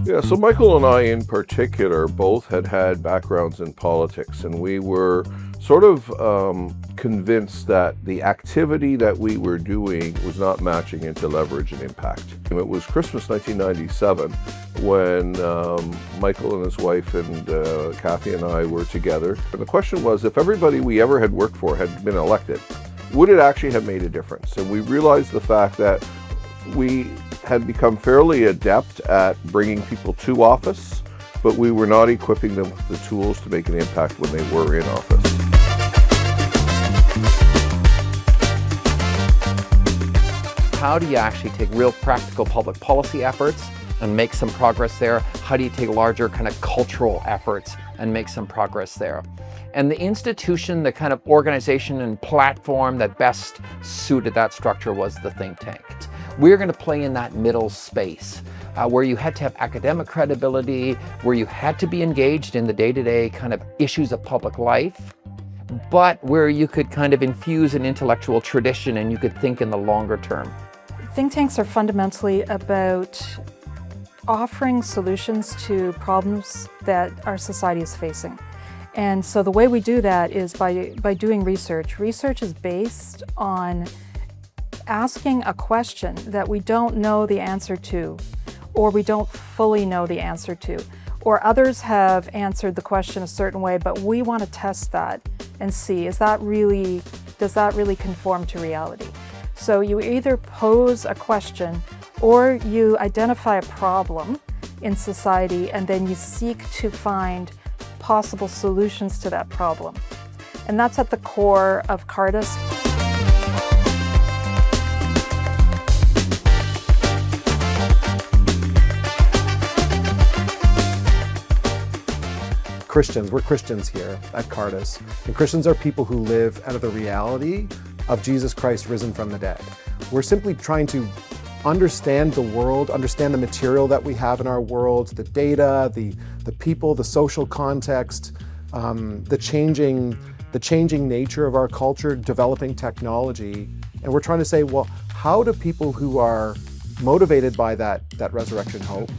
Yeah, so Michael and I in particular both had backgrounds in politics, and we were sort of convinced that the activity that we were doing was not matching into leverage and impact. It was Christmas 1997 when Michael and his wife and Kathy and I were together. And the question was, if everybody we ever had worked for had been elected, would it actually have made a difference? And we realized the fact that we had become fairly adept at bringing people to office, but we were not equipping them with the tools to make an impact when they were in office. How do you actually take real practical public policy efforts and make some progress there? How do you take larger kind of cultural efforts and make some progress there? And the institution, the kind of organization and platform that best suited that structure was the think tank. We're going to play in that middle space where you had to have academic credibility, where you had to be engaged in the day-to-day kind of issues of public life, but where you could kind of infuse an intellectual tradition and you could think in the longer term. Think tanks are fundamentally about offering solutions to problems that our society is facing. And so the way we do that is by doing research. Research is based on asking a question that we don't know the answer to, or we don't fully know the answer to, or others have answered the question a certain way, but we want to test that and see, does that really conform to reality? So you either pose a question or you identify a problem in society and then you seek to find possible solutions to that problem. And that's at the core of Cardus. We're Christians here at Cardus, and Christians are people who live out of the reality of Jesus Christ risen from the dead. We're simply trying to understand the world, understand the material that we have in our world, the data, the people, the social context, the changing nature of our culture, developing technology. And we're trying to say, well, how do people who are motivated by that resurrection hope,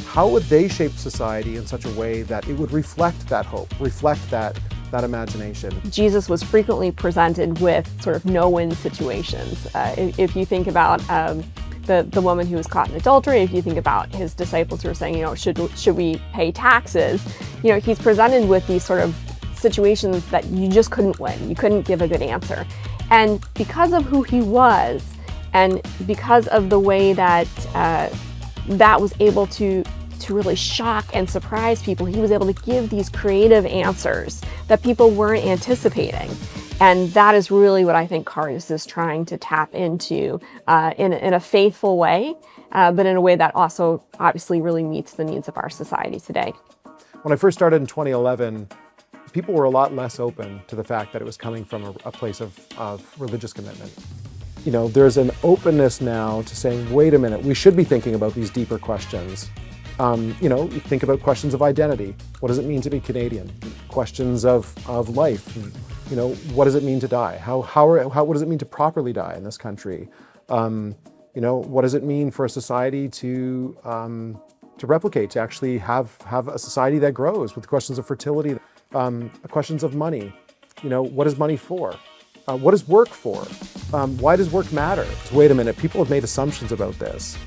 how would they shape society in such a way that it would reflect that hope, reflect that imagination? Jesus was frequently presented with sort of no-win situations. If you think about the woman who was caught in adultery, if you think about his disciples who were saying, should we pay taxes? He's presented with these sort of situations that you just couldn't win. You couldn't give a good answer. And because of who he was, and because of the way that that was able to really shock and surprise people, he was able to give these creative answers that people weren't anticipating. And that is really what I think Cardus is trying to tap into in a faithful way, but in a way that also obviously really meets the needs of our society today. When I first started in 2011, people were a lot less open to the fact that it was coming from a place of religious commitment. There's an openness now to saying, wait a minute, we should be thinking about these deeper questions. You think about questions of identity. What does it mean to be Canadian? Questions of life. What does it mean to die? What does it mean to properly die in this country? What does it mean for a society to replicate, to actually have a society that grows, with questions of fertility, questions of money. What is money for? What is work for? Why does work matter? Wait a minute, people have made assumptions about this.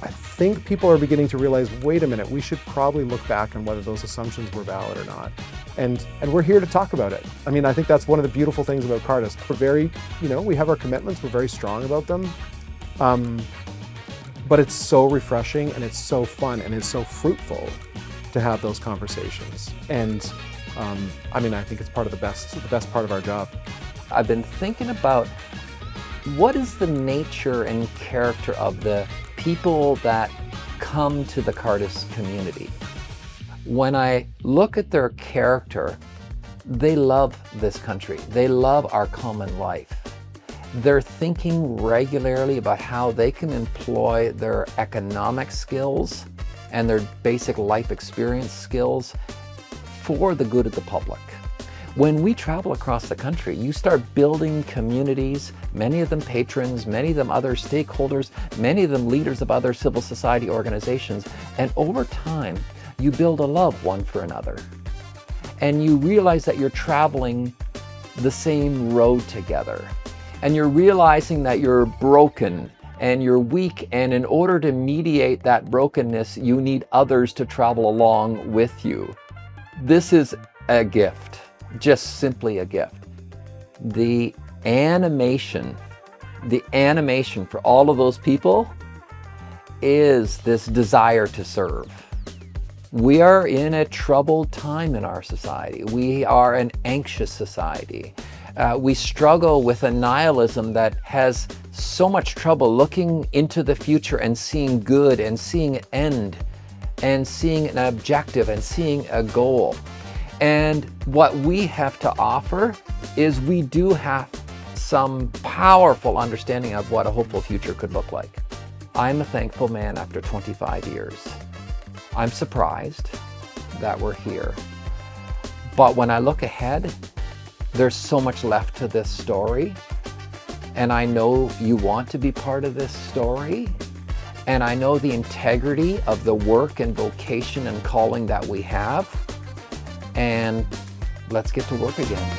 I think people are beginning to realize, wait a minute, we should probably look back on whether those assumptions were valid or not. And we're here to talk about it. I think that's one of the beautiful things about Cardus. We're very, we have our commitments, we're very strong about them. But it's so refreshing and it's so fun and it's so fruitful to have those conversations. And I think it's part of the best part of our job. I've been thinking about what is the nature and character of the people that come to the Cardus community. When I look at their character, they love this country. They love our common life. They're thinking regularly about how they can employ their economic skills and their basic life experience skills for the good of the public. When we travel across the country, you start building communities, many of them patrons, many of them other stakeholders, many of them leaders of other civil society organizations, and over time, you build a love one for another. And you realize that you're traveling the same road together. And you're realizing that you're broken and you're weak, and in order to mediate that brokenness, you need others to travel along with you. This is a gift, just simply a gift. The animation for all of those people is this desire to serve. We are in a troubled time in our society. We are an anxious society. We struggle with a nihilism that has so much trouble looking into the future and seeing good and seeing an end and seeing an objective and seeing a goal. And what we have to offer is we do have some powerful understanding of what a hopeful future could look like. I'm a thankful man after 25 years. I'm surprised that we're here. But when I look ahead, there's so much left to this story. And I know you want to be part of this story. And I know the integrity of the work and vocation and calling that we have. And let's get to work again.